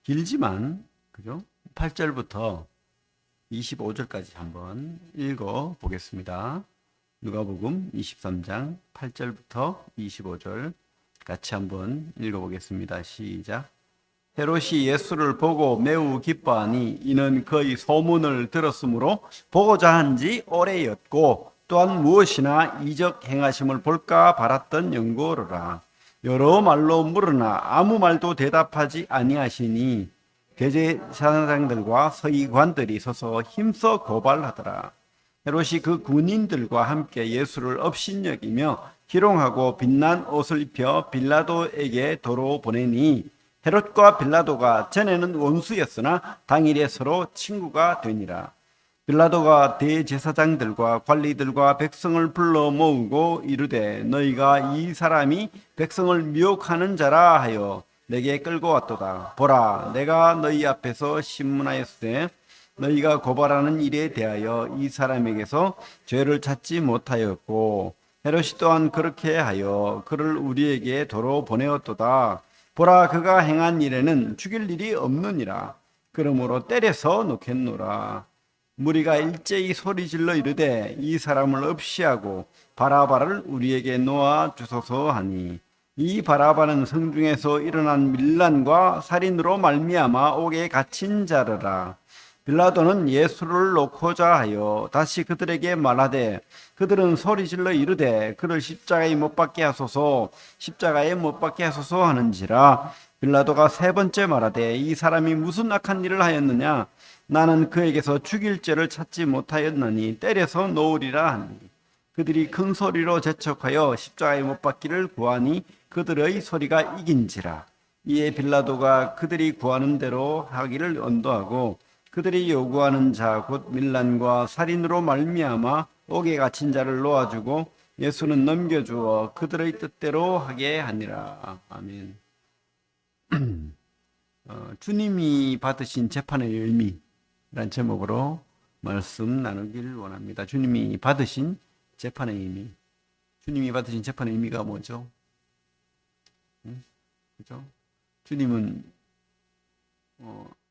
길지만 그죠? 8절부터 25절까지 한번 읽어 보겠습니다. 누가복음 23장 8절부터 25절 같이 한번 읽어 보겠습니다. 시작. 헤롯이 예수를 보고 매우 기뻐하니 이는 그의 소문을 들었으므로 보고자 한지 오래였고 또한 무엇이나 이적 행하심을 볼까 바랐던 연고로라. 여러 말로 물으나 아무 말도 대답하지 아니하시니 대제사장들과 서기관들이 서서 힘써 고발하더라. 헤롯이 그 군인들과 함께 예수를 업신여기며 희롱하고 빛난 옷을 입혀 빌라도에게 도로 보내니 헤롯과 빌라도가 전에는 원수였으나 당일에 서로 친구가 되니라. 빌라도가 대제사장들과 관리들과 백성을 불러 모으고 이르되 너희가 이 사람이 백성을 미혹하는 자라 하여 내게 끌고 왔도다. 보라, 내가 너희 앞에서 신문하였으되 너희가 고발하는 일에 대하여 이 사람에게서 죄를 찾지 못하였고 헤롯이 또한 그렇게 하여 그를 우리에게 도로 보내었도다. 보라, 그가 행한 일에는 죽일 일이 없느니라. 그러므로 때려서 놓겠노라. 무리가 일제히 소리질러 이르되 이 사람을 없이하고 바라바를 우리에게 놓아 주소서 하니 이 바라바는 성중에서 일어난 밀란과 살인으로 말미암아 옥에 갇힌 자르라. 빌라도는 예수를 놓고자 하여 다시 그들에게 말하되 그들은 소리질러 이르되 그를 십자가에 못 박게 하소서 십자가에 못 박게 하소서 하는지라. 빌라도가 세 번째 말하되 이 사람이 무슨 악한 일을 하였느냐. 나는 그에게서 죽일 죄를 찾지 못하였나니 때려서 놓으리라 하니 그들이 큰 소리로 재촉하여 십자가에 못 박기를 구하니 그들의 소리가 이긴지라. 이에 빌라도가 그들이 구하는 대로 하기를 언도하고 그들이 요구하는 자 곧 밀란과 살인으로 말미암아 옥에 갇힌 자를 놓아주고 예수는 넘겨주어 그들의 뜻대로 하게 하니라. 아멘. 주님이 받으신 재판의 의미란 제목으로 말씀 나누길 원합니다. 주님이 받으신 재판의 의미. 주님이 받으신 재판의 의미가 뭐죠? 그죠? 주님은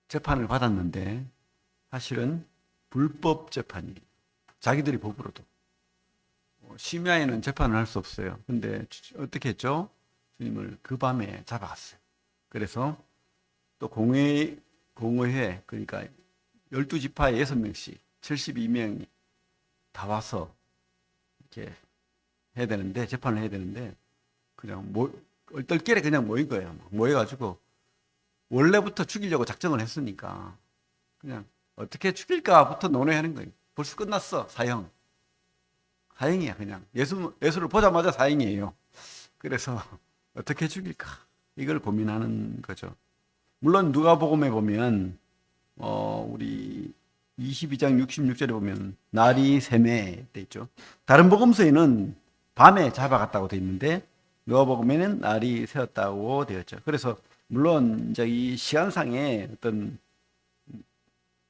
재판을 받았는데 사실은 불법 재판이에요. 자기들이 법으로도. 심야에는 재판을 할 수 없어요. 근데 어떻게 했죠? 주님을 그 밤에 잡아갔어요. 그래서 또 공의회 그러니까 12지파에 6명씩 72명이 다 와서 이렇게 해야 되는데 재판을 해야 되는데 그냥 얼떨결에 그냥 모인 거예요. 모여가지고 원래부터 죽이려고 작정을 했으니까 그냥 어떻게 죽일까부터 논의하는 거예요. 벌써 끝났어. 사형이야 그냥. 예수를 보자마자 사형이에요. 그래서 어떻게 죽일까 이걸 고민하는 거죠. 물론 누가복음에 보면 우리 22장 66절에 보면 날이 새매 돼 있죠. 다른 복음서에는 밤에 잡아갔다고 돼 있는데 누가복음에는 날이 새었다고 되었죠. 그래서 물론 이제 이 시간상의 어떤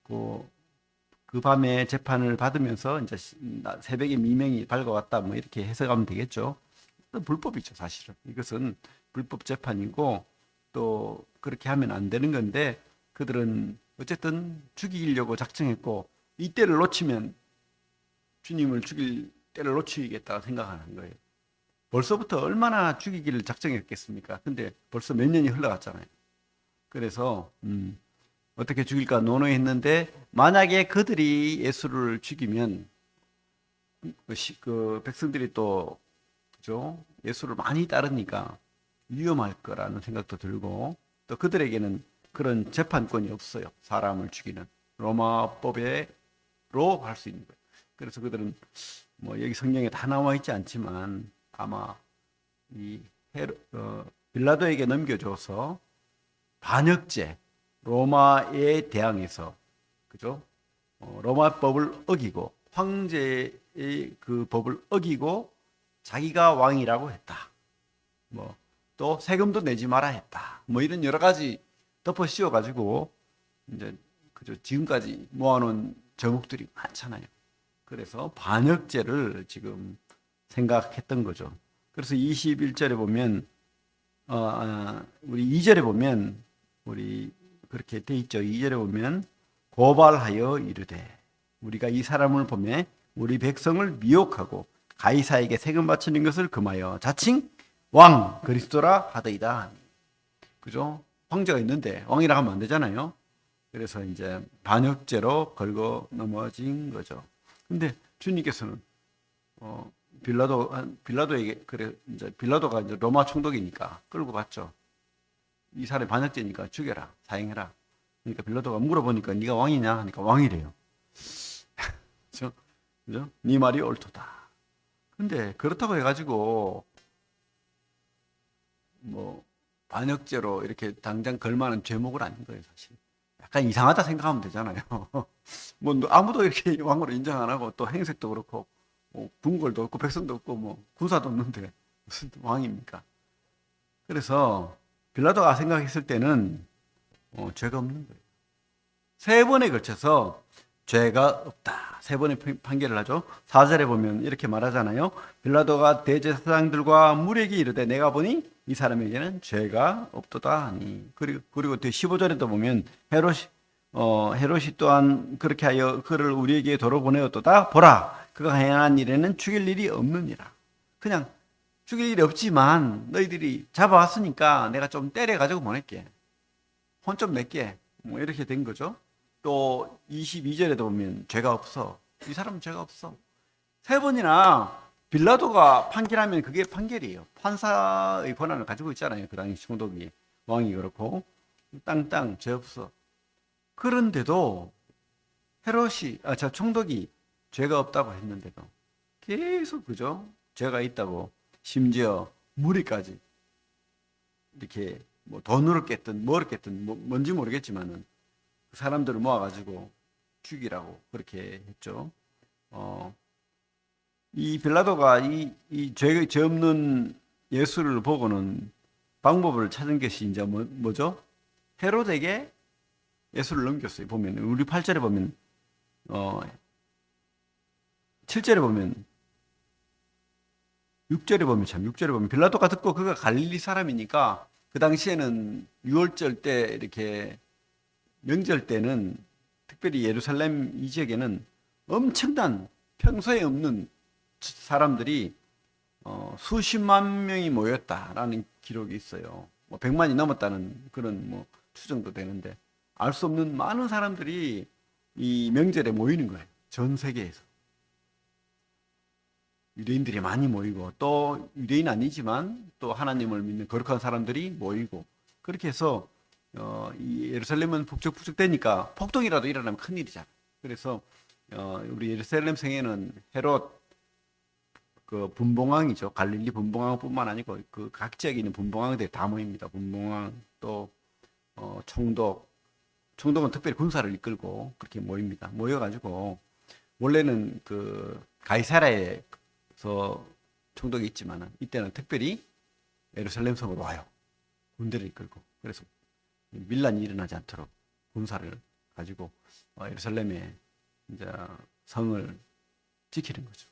그 밤에 재판을 받으면서 이제 새벽에 미명이 밝아왔다 뭐 이렇게 해석하면 되겠죠. 불법이죠 사실은. 이것은 불법 재판이고 또 그렇게 하면 안 되는 건데 그들은 어쨌든 죽이려고 작정했고 이 때를 놓치면 주님을 죽일 때를 놓치겠다 생각하는 거예요. 벌써부터 얼마나 죽이기를 작정했겠습니까? 근데 벌써 몇 년이 흘러갔잖아요. 그래서 어떻게 죽일까 논의했는데 만약에 그들이 예수를 죽이면 그 백성들이 또 그죠? 예수를 많이 따르니까 위험할 거라는 생각도 들고 또 그들에게는 그런 재판권이 없어요. 사람을 죽이는 로마법으로 할 수 있는 거예요. 그래서 그들은 뭐 여기 성경에 다 나와 있지 않지만 아마 이 빌라도에게 넘겨줘서 반역죄 로마에 대항해서 그죠? 로마법을 어기고 황제의 그 법을 어기고 자기가 왕이라고 했다. 뭐 또 세금도 내지 마라 했다. 뭐 이런 여러 가지 덮어 씌워 가지고 이제 그죠? 지금까지 모아놓은 제목들이 많잖아요. 그래서 반역죄를 지금 생각했던 거죠. 그래서 21절에 보면 우리 2절에 보면 우리 그렇게 돼 있죠. 2절에 보면 고발하여 이르되 우리가 이 사람을 보매 우리 백성을 미혹하고 가이사에게 세금 바치는 것을 금하여 자칭 왕 그리스도라 하더이다. 그죠? 황제가 있는데 왕이라 하면 안 되잖아요. 그래서 이제 반역죄로 걸고 넘어진 거죠. 근데 주님께서는 빌라도에게 그래 이제 빌라도가 이제 로마 총독이니까 끌고 갔죠. 이 사람이 반역죄니까 죽여라, 사형해라. 그러니까 빌라도가 물어보니까 네가 왕이냐 하니까 왕이래요. 그죠? 그죠? 네 말이 옳도다. 근데 그렇다고 해가지고 뭐 반역죄로 이렇게 당장 걸만한 죄목은 아닌 거예요, 사실. 약간 이상하다 생각하면 되잖아요. 뭐 아무도 이렇게 왕으로 인정 안 하고 또 행색도 그렇고 뭐 궁궐도 없고 백성도 없고 뭐 군사도 없는데 무슨 왕입니까? 그래서 빌라도가 생각했을 때는 죄가 없는 거예요. 세 번에 걸쳐서 죄가 없다. 세 번의 판결을 하죠. 4절에 보면 이렇게 말하잖아요. 빌라도가 대제사장들과 무리에게 이르되 내가 보니 이 사람에게는 죄가 없도다 하니. 그리고 뒤 15절에도 보면 헤롯이 또한 그렇게 하여 그를 우리에게 도로 보내었도다. 보라, 그가 행한 일에는 죽일 일이 없느니라. 그냥 죽일 일이 없지만 너희들이 잡아왔으니까 내가 좀 때려가지고 보낼게. 혼 좀 낼게. 뭐 이렇게 된 거죠. 또 22절에도 보면 죄가 없어. 이 사람은 죄가 없어. 세 번이나 빌라도가 판결하면 그게 판결이에요. 판사의 권한을 가지고 있잖아요. 그 당시 총독이, 왕이 그렇고 땅땅 죄 없어. 그런데도 총독이 죄가 없다고 했는데도 계속 그죠? 죄가 있다고 심지어 무리까지 이렇게 뭐 돈으로 깼든 뭐를 깼든 뭔지 모르겠지만은 그 사람들을 모아가지고 죽이라고 그렇게 했죠. 이 빌라도가 죄 없는 예수를 보고는 방법을 찾은 것이 이제 뭐죠? 헤롯에게 예수를 넘겼어요. 보면 우리 8절에 보면 7절에 보면 6절에 보면 빌라도가 듣고 그가 갈릴리 사람이니까 그 당시에는 유월절 때 이렇게 명절 때는 특별히 예루살렘 이 지역에는 엄청난 평소에 없는 사람들이 수십만 명이 모였다라는 기록이 있어요. 뭐 100만이 넘었다는 그런 뭐 추정도 되는데 알 수 없는 많은 사람들이 이 명절에 모이는 거예요. 전 세계에서. 유대인들이 많이 모이고 또 유대인 아니지만 또 하나님을 믿는 거룩한 사람들이 모이고 그렇게 해서 이 예루살렘은 북적북적 되니까 폭동이라도 일어나면 큰일이잖아요. 그래서 우리 예루살렘 성에는 헤롯 그 분봉왕이죠. 갈릴리 분봉왕뿐만 아니고 그 각 지역에 있는 분봉왕들이 다 모입니다. 분봉왕 또 총독은 특별히 군사를 이끌고 그렇게 모입니다. 모여가지고 원래는 그 가이사라에서 총독이 있지만은 이때는 특별히 예루살렘 성으로 와요. 군대를 이끌고 그래서 밀란이 일어나지 않도록 군사를 가지고 예루살렘에 이제 성을 지키는 거죠.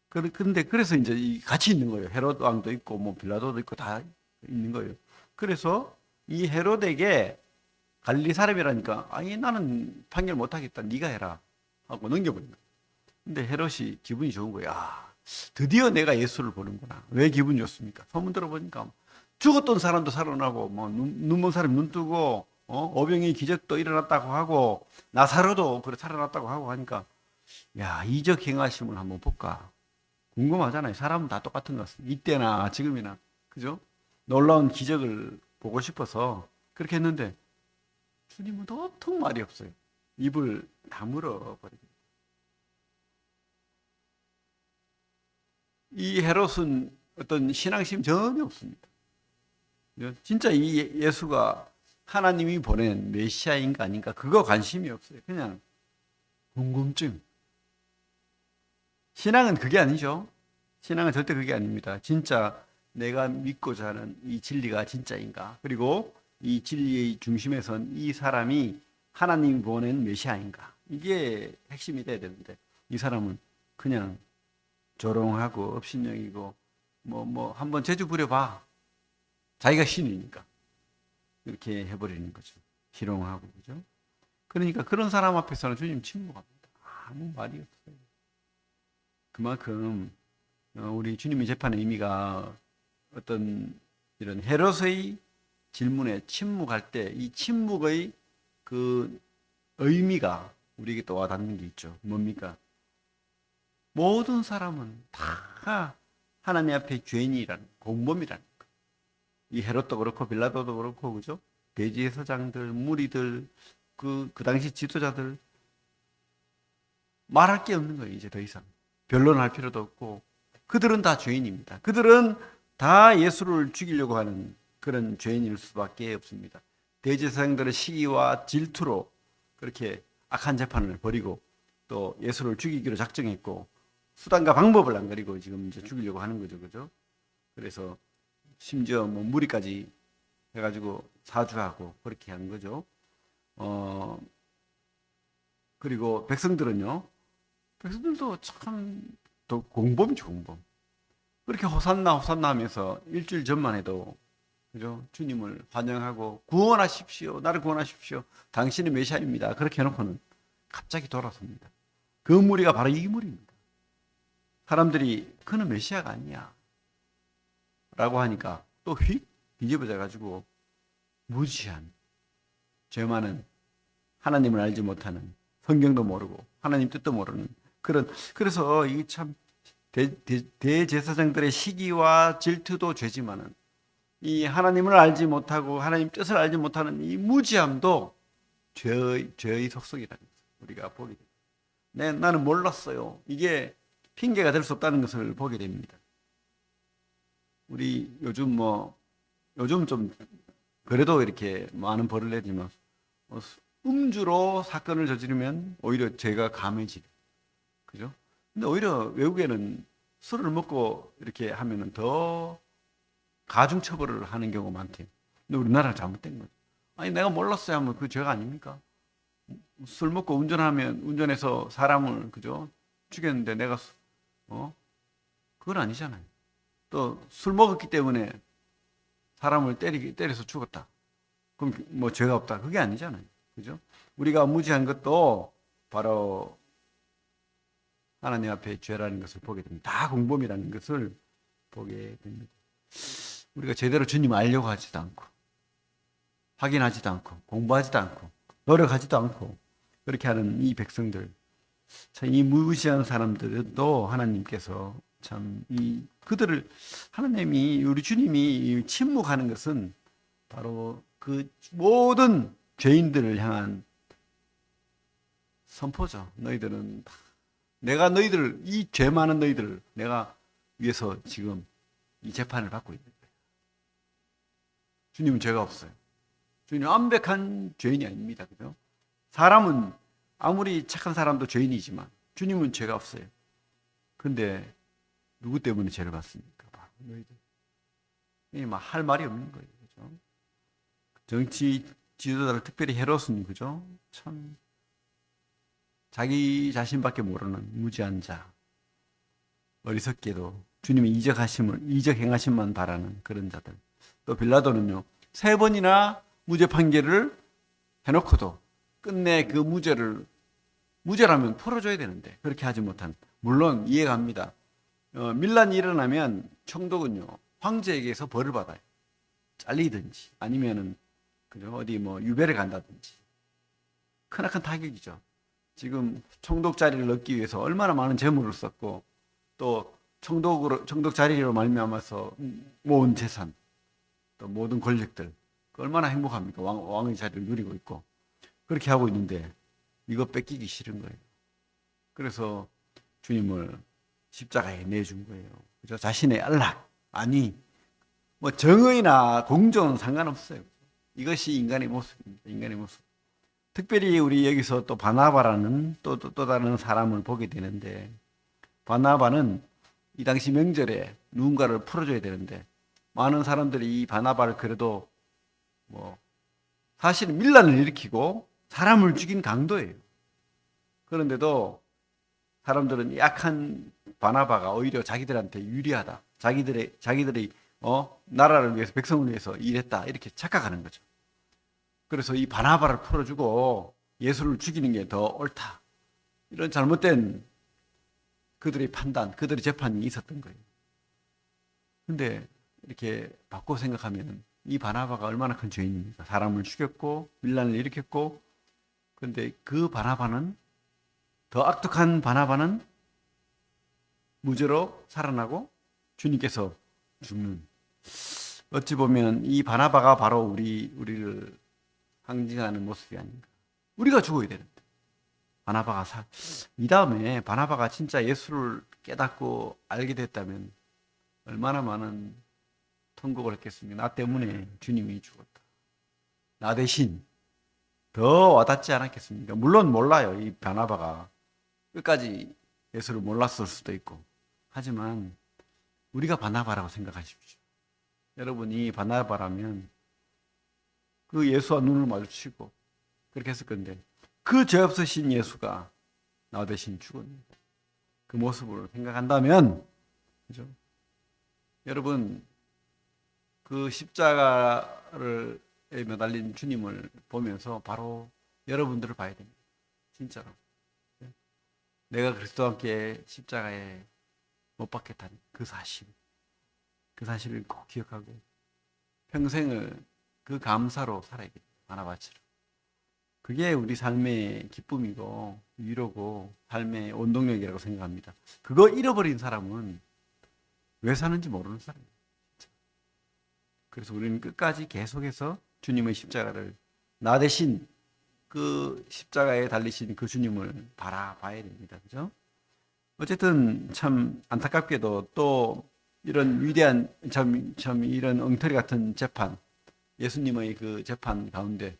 그런데 그래서 이제 같이 있는 거예요. 헤롯 왕도 있고 뭐 빌라도도 있고 다 있는 거예요. 그래서 이 헤롯에게 갈릴리 사람이라니까 아니 나는 판결 못 하겠다. 네가 해라 하고 넘겨버린 거예요. 근데 헤롯이 기분이 좋은 거예요. 드디어 내가 예수를 보는구나. 왜 기분 좋습니까? 소문 들어보니까 죽었던 사람도 살아나고 뭐 눈 먼 사람 눈 뜨고 어병이 기적도 일어났다고 하고 나사로도 그래 살아났다고 하고 하니까 야 이적 행하심을 한번 볼까 궁금하잖아요. 사람은 다 똑같은 것 같습니다. 이때나 지금이나 그죠? 놀라운 기적을 보고 싶어서 그렇게 했는데 주님은 도통 말이 없어요. 입을 다물어 버립니다. 이 헤롯은 어떤 신앙심 전혀 없습니다. 진짜 이 예수가 하나님이 보낸 메시아인가 아닌가 그거 관심이 없어요. 그냥 궁금증. 신앙은 그게 아니죠. 신앙은 절대 그게 아닙니다. 진짜 내가 믿고자 하는 이 진리가 진짜인가? 그리고 이 진리의 중심에 선 이 사람이 하나님이 보낸 메시아인가? 이게 핵심이 돼야 되는데 이 사람은 그냥 조롱하고 업신여기고 뭐 한번 재주 부려봐. 자기가 신이니까 이렇게 해버리는 거죠. 희롱하고, 그죠? 그러니까 그런 사람 앞에서는 주님 침묵합니다. 아무 말이 없어요. 그만큼 우리 주님의 재판의 의미가 어떤 이런 헤롯의 질문에 침묵할 때 이 침묵의 그 의미가 우리에게 또 와닿는 게 있죠. 뭡니까? 모든 사람은 다 하나님 앞에 죄인이라는, 공범이라는 거. 이 헤롯도 그렇고 빌라도도 그렇고, 그죠? 대제사장들, 무리들, 그 당시 지도자들 말할 게 없는 거예요. 이제 더 이상 변론할 필요도 없고, 그들은 다 죄인입니다. 그들은 다 예수를 죽이려고 하는 그런 죄인일 수밖에 없습니다. 대제사장들의 시기와 질투로 그렇게 악한 재판을 벌이고 또 예수를 죽이기로 작정했고 수단과 방법을 안 가리고 지금 이제 죽이려고 하는 거죠, 그죠? 그래서 심지어 뭐 무리까지 해가지고 사주하고 그렇게 한 거죠. 그리고 백성들은요, 백성들도 참 또 공범이죠, 공범. 그렇게 호산나 호산나 하면서 일주일 전만 해도, 그죠? 주님을 환영하고 구원하십시오, 나를 구원하십시오, 당신은 메시아입니다, 그렇게 해놓고는 갑자기 돌아섭니다. 그 무리가 바로 이 무리입니다. 사람들이 그는 메시아가 아니야 라고 하니까 또 휙 뒤집어져 가지고 무지한, 죄 많은, 하나님을 알지 못하는, 성경도 모르고 하나님 뜻도 모르는 그런, 그래서 이게 참 대제사장들의 시기와 질투도 죄지만은 이 하나님을 알지 못하고 하나님 뜻을 알지 못하는 이 무지함도 죄의 속성이라는 것을 우리가 보게 됩니다. 나는 몰랐어요. 이게 핑계가 될 수 없다는 것을 보게 됩니다. 우리 요즘 좀 그래도 이렇게 많은 벌을 내지만 음주로 사건을 저지르면 오히려 죄가 감해지고, 그죠? 근데 오히려 외국에는 술을 먹고 이렇게 하면은 더 가중 처벌을 하는 경우가 많대요. 근데 우리나라는 잘못된 거죠. 아니, 내가 몰랐어요 하면 그 죄가 아닙니까? 술 먹고 운전해서 사람을, 그죠? 죽였는데 내가 그건 아니잖아요. 또 술 먹었기 때문에 사람을 때려서 죽었다, 그럼 뭐 죄가 없다, 그게 아니잖아요. 그죠? 우리가 무지한 것도 바로 하나님 앞에 죄라는 것을 보게 됩니다. 다 공범이라는 것을 보게 됩니다. 우리가 제대로 주님 알려고 하지도 않고 확인하지도 않고 공부하지도 않고 노력하지도 않고 그렇게 하는 이 백성들, 참 이 무시한 사람들도 하나님께서 참 그들을, 하나님이, 우리 주님이 침묵하는 것은 바로 그 모든 죄인들을 향한 선포죠. 너희들은, 내가 너희들을, 이 죄 많은 너희들을 내가 위해서 지금 이 재판을 받고 있는 거예요. 주님은 죄가 없어요. 주님은 완벽한 죄인이 아닙니다. 그죠? 사람은 아무리 착한 사람도 죄인이지만 주님은 죄가 없어요. 근데 누구 때문에 죄를 받습니까? 바로 너희들. 할 말이 없는 거예요. 그죠? 정치 지도자들, 특별히 헤롯은, 그죠? 참 자기 자신밖에 모르는 무지한 자, 어리석게도 주님의 이적 행하심만 바라는 그런 자들. 또 빌라도는요, 3번이나 무죄 판결을 해놓고도 끝내 그 무죄라면 풀어줘야 되는데 그렇게 하지 못한, 물론 이해갑니다. 밀란이 일어나면 총독은요, 황제에게서 벌을 받아요. 잘리든지 아니면은, 그죠? 어디 유배를 간다든지. 크나큰 타격이죠. 지금 총독 자리를 얻기 위해서 얼마나 많은 재물을 썼고 또 총독 자리로 말미암아서 모은 재산, 또 모든 권력들, 얼마나 행복합니까? 왕의 자리를 누리고 있고 그렇게 하고 있는데 이거 뺏기기 싫은 거예요. 그래서 주님을 십자가에 내준 거예요. 그죠? 자신의 안락, 아니 정의나 공정은 상관없어요. 이것이 인간의 모습입니다. 인간의 모습. 특별히 우리 여기서 또 바나바라는 또 다른 사람을 보게 되는데, 바나바는 이 당시 명절에 누군가를 풀어줘야 되는데 많은 사람들이 이 바나바를 그래도 사실은 밀란을 일으키고 사람을 죽인 강도예요. 그런데도 사람들은 약한 바나바가 오히려 자기들한테 유리하다, 자기들의 나라를 위해서, 백성을 위해서 일했다, 이렇게 착각하는 거죠. 그래서 이 바나바를 풀어주고 예수를 죽이는 게 더 옳다. 이런 잘못된 그들의 판단, 그들의 재판이 있었던 거예요. 근데 이렇게 바꿔 생각하면 이 바나바가 얼마나 큰 죄인입니까? 사람을 죽였고 밀란을 일으켰고, 근데 그 바나바는, 더 악독한 바나바는 무죄로 살아나고 주님께서 죽는. 어찌 보면 이 바나바가 바로 우리를 상징하는 모습이 아닌가. 우리가 죽어야 되는데 바나바가 이 다음에 바나바가 진짜 예수를 깨닫고 알게 됐다면 얼마나 많은 통곡을 했겠습니까? 나 때문에 주님이 죽었다. 나 대신 더 와닿지 않았겠습니까? 물론 몰라요. 이 바나바가 끝까지 예수를 몰랐을 수도 있고. 하지만 우리가 바나바라고 생각하십시오. 여러분이 바나바라면 그 예수와 눈을 마주치고 그렇게 했을 건데, 그 죄 없으신 예수가 나 대신 죽었는데, 그 모습을 생각한다면, 그죠? 여러분, 그 십자가를 매달린 주님을 보면서 바로 여러분들을 봐야 됩니다. 진짜로. 내가 그리스도와 함께 십자가에 못 박혔다는 그 사실을 꼭 기억하고 평생을 그 감사로 살아야 됩니다. 바나바처럼. 그게 우리 삶의 기쁨이고 위로고 삶의 원동력이라고 생각합니다. 그거 잃어버린 사람은 왜 사는지 모르는 사람이에요. 그래서 우리는 끝까지 계속해서 주님의 십자가를, 나 대신 그 십자가에 달리신 그 주님을 바라봐야 됩니다. 그죠? 어쨌든 참 안타깝게도 또 이런 위대한, 참 이런 엉터리 같은 재판, 예수님의 그 재판 가운데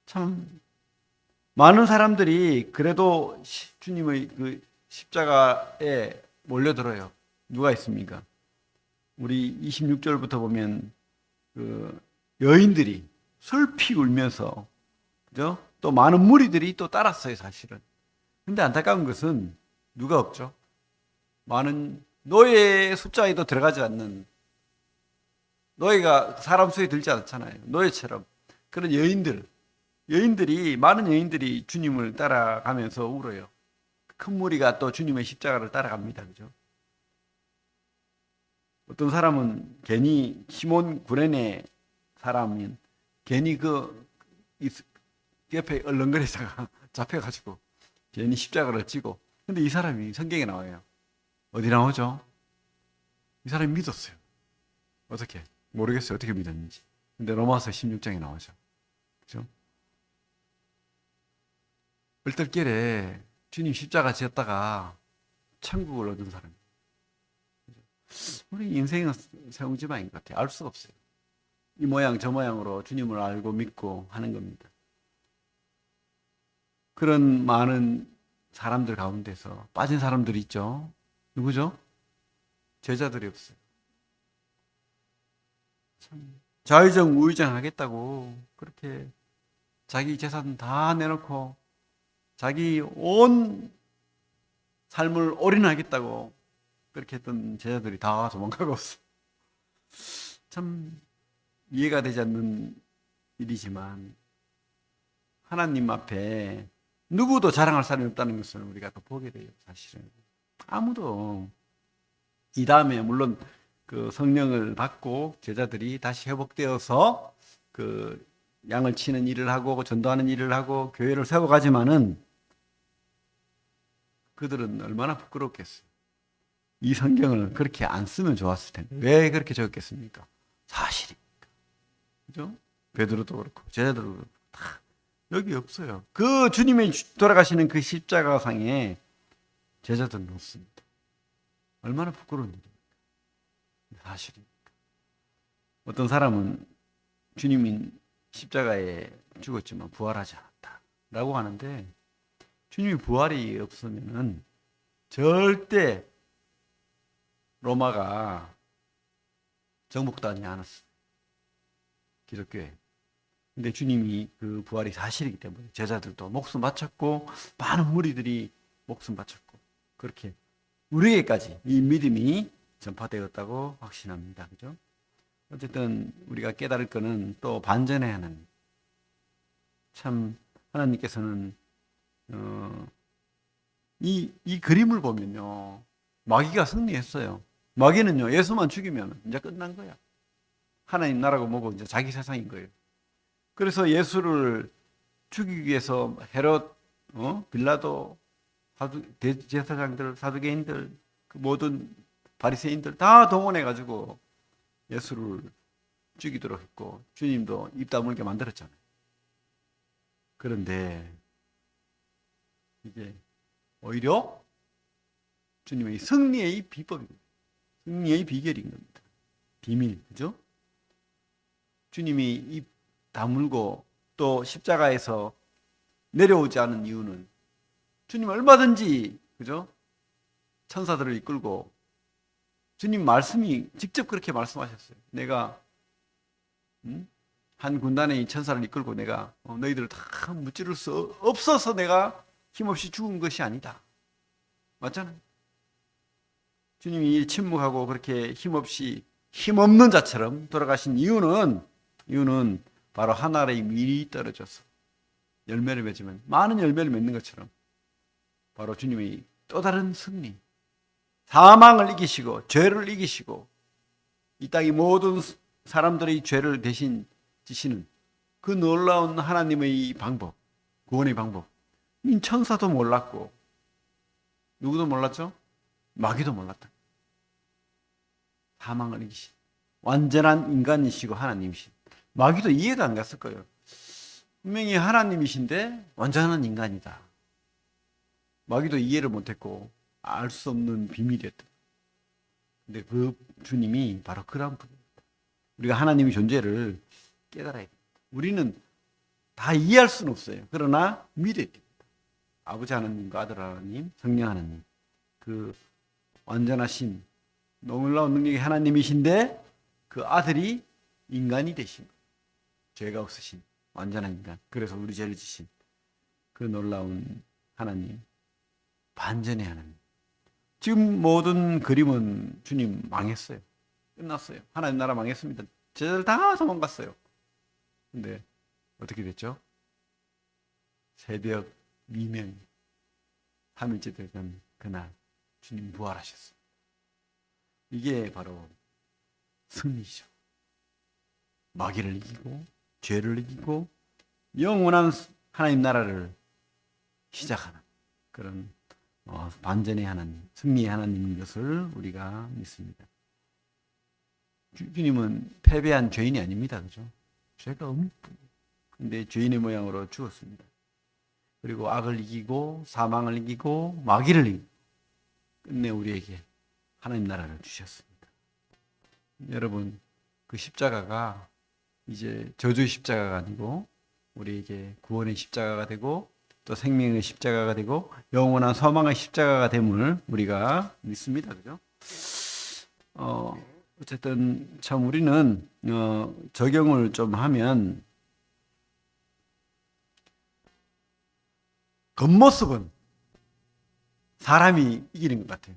참 많은 사람들이 그래도 주님의 그 십자가에 몰려들어요. 누가 있습니까? 우리 26절부터 보면 그 여인들이 슬피 울면서, 그죠? 또 많은 무리들이 또 따랐어요, 사실은. 근데 안타까운 것은 누가 없죠? 많은 노예 숫자에도 들어가지 않는, 노예가 사람 수에 들지 않잖아요. 노예처럼 그런 많은 여인들이 주님을 따라가면서 울어요. 큰 무리가 또 주님의 십자가를 따라갑니다. 그죠? 어떤 사람은 괜히 시몬 구레네 사람인 괜히 그 옆에 얼렁거리다가 잡혀가지고 괜히 십자가를 지고. 근데 이 사람이 성경에 나와요. 어디 나오죠? 이 사람이 믿었어요. 어떻게? 모르겠어요. 어떻게 믿었는지. 근데 로마서 16장에 나오죠. 그죠? 얼떨결에 주님 십자가 지었다가 천국을 얻은 사람. 우리 인생은 세웅지마인 것 같아요. 알 수가 없어요. 이 모양 저 모양으로 주님을 알고 믿고 하는 겁니다. 그런 많은 사람들 가운데서 빠진 사람들이 있죠. 누구죠? 제자들이 없어요. 참 좌의정 우의정 하겠다고 그렇게 자기 재산 다 내놓고 자기 온 삶을 올인하겠다고 그렇게 했던 제자들이 다 도망가고 없어요. 참 이해가 되지 않는 일이지만 하나님 앞에 누구도 자랑할 사람이 없다는 것을 우리가 또 보게 돼요. 사실은 아무도. 이 다음에 물론 그 성령을 받고 제자들이 다시 회복되어서 그 양을 치는 일을 하고 전도하는 일을 하고 교회를 세워가지만은 그들은 얼마나 부끄럽겠어요. 이 성경을 그렇게 안 쓰면 좋았을 텐데 왜 그렇게 적었겠습니까? 사실이니까. 그죠? 베드로도 그렇고 제자들도 그렇고 다 여기 없어요. 그 주님이 돌아가시는 그 십자가상에 제자들은 없습니다. 얼마나 부끄러운 일입니까? 사실이니까. 어떤 사람은 주님이 십자가에 죽었지만 부활하지 않았다라고 하는데, 주님이 부활이 없으면은 절대 로마가 정복하지 않았어요. 기독교에. 근데 주님이 그 부활이 사실이기 때문에 제자들도 목숨 바쳤고 많은 무리들이 목숨 바쳤고 그렇게 우리에게까지 이 믿음이 전파되었다고 확신합니다. 그죠? 어쨌든 우리가 깨달을 것은 또 반전해야 하는 참 하나님께서는 이 그림을 보면요, 마귀가 승리했어요. 마귀는요, 예수만 죽이면 이제 끝난 거야. 하나님 나라고 뭐고 이제 자기 세상인 거예요. 그래서 예수를 죽이기 위해서 헤롯, 빌라도, 대제사장들, 사두개인들, 그 모든 바리새인들 다 동원해 가지고 예수를 죽이도록 했고, 주님도 입 다물게 만들었잖아요. 그런데 이게 오히려 주님의 승리의 비법입니다. 승리의 비결인 겁니다. 비밀, 그죠? 주님이 입 다물고 또 십자가에서 내려오지 않은 이유는 주님 얼마든지, 그죠? 천사들을 이끌고 주님 말씀이 직접 그렇게 말씀하셨어요. 내가 한 군단의 천사를 이끌고 내가 너희들을 다 무찌를 수 없어서 내가 힘없이 죽은 것이 아니다. 맞잖아요. 주님이 침묵하고 그렇게 힘없이 힘없는 자처럼 돌아가신 이유는 바로 하나의 밀이 떨어져서 열매를 맺으면 많은 열매를 맺는 것처럼 바로 주님의 또 다른 승리, 사망을 이기시고 죄를 이기시고 이 땅의 모든 사람들의 죄를 대신 지시는 그 놀라운 하나님의 방법, 구원의 방법. 천사도 몰랐고 누구도 몰랐죠? 마귀도 몰랐다. 사망을 이기신 완전한 인간이시고 하나님이신. 마귀도 이해가 안 갔을 거예요. 분명히 하나님이신데 완전한 인간이다. 마귀도 이해를 못했고 알 수 없는 비밀이었다. 근데 그 주님이 바로 그런 분입니다. 우리가 하나님의 존재를 깨달아야 됩니다. 우리는 다 이해할 수는 없어요. 그러나 믿어야 됩니다. 아버지 하나님과 아들 하나님, 성령 하나님, 그 완전하신 놀라운 능력의 하나님이신데 그 아들이 인간이 되신 거예요. 죄가 없으신 완전한 인간. 그래서 우리 죄를 지신 그 놀라운 하나님, 반전의 하나님. 지금 모든 그림은 주님 망했어요. 끝났어요. 하나님 나라 망했습니다. 제자들 다 도망갔어요. 근데 어떻게 됐죠? 새벽 미명 3일째 되던 그날 주님 부활하셨어요. 이게 바로 승리죠. 마귀를 이기고 죄를 이기고 영원한 하나님 나라를 시작하는 그런 반전의 하나님, 승리의 하나님인 것을 우리가 믿습니다. 주님은 패배한 죄인이 아닙니다. 그죠? 죄가 없는 분. 근데 죄인의 모양으로 죽었습니다. 그리고 악을 이기고 사망을 이기고 마귀를 이기고 끝내 우리에게 하나님 나라를 주셨습니다. 여러분, 그 십자가가 이제 저주의 십자가가 아니고 우리에게 구원의 십자가가 되고 또 생명의 십자가가 되고 영원한 소망의 십자가가 됨을 우리가 믿습니다. 그죠? 어쨌든 참 우리는 적용을 좀 하면 겉모습은 사람이 이기는 것 같아요.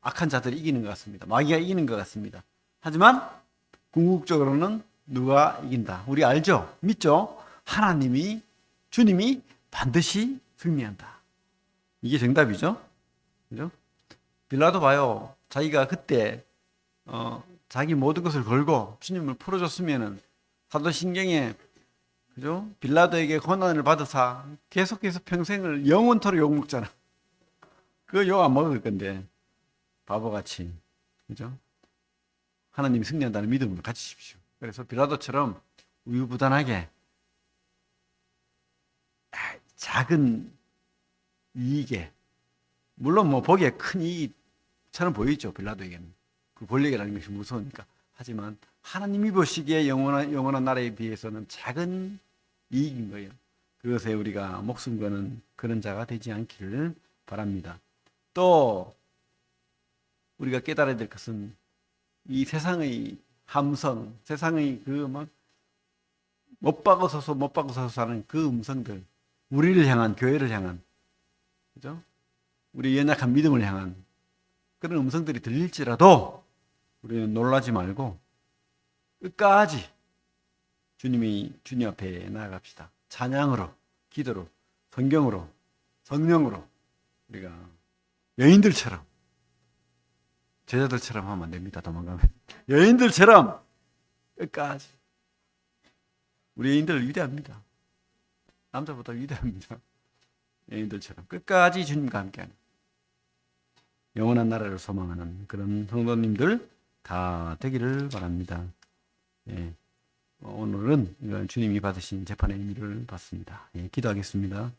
악한 자들이 이기는 것 같습니다. 마귀가 이기는 것 같습니다. 하지만 궁극적으로는 누가 이긴다? 우리 알죠? 믿죠? 하나님이, 주님이 반드시 승리한다. 이게 정답이죠? 그죠? 빌라도 봐요. 자기가 그때 자기 모든 것을 걸고 주님을 풀어줬으면은 사도신경에 그죠? 빌라도에게 고난을 받으사 계속해서 평생을 영원토록 욕 먹잖아. 그 욕 안 먹을 건데 바보같이 그죠? 하나님이 승리한다는 믿음을 가지십시오. 그래서 빌라도처럼 우유부단하게 작은 이익에 물론 뭐 보기에 큰 이익처럼 보이죠. 빌라도에게는 그 권력이라는 것이 무서우니까. 하지만 하나님이 보시기에 영원한 나라에 비해서는 작은 이익인 거예요. 그것에 우리가 목숨 거는 그런 자가 되지 않기를 바랍니다. 또 우리가 깨달아야 될 것은 이 세상의 함성, 세상의 그 막 못 박아서서 하는 그 음성들, 우리를 향한, 교회를 향한, 그죠? 우리 연약한 믿음을 향한 그런 음성들이 들릴지라도 우리는 놀라지 말고 끝까지 주님 앞에 나아갑시다. 찬양으로, 기도로, 성경으로, 성령으로 우리가 여인들처럼, 제자들처럼 하면 안 됩니다. 도망가면. 여인들처럼 끝까지. 우리 여인들 위대합니다. 남자보다 위대합니다. 여인들처럼 끝까지 주님과 함께하는 영원한 나라를 소망하는 그런 성도님들 다 되기를 바랍니다. 예. 오늘은 주님이 받으신 재판의 의미를 봤습니다. 예, 기도하겠습니다.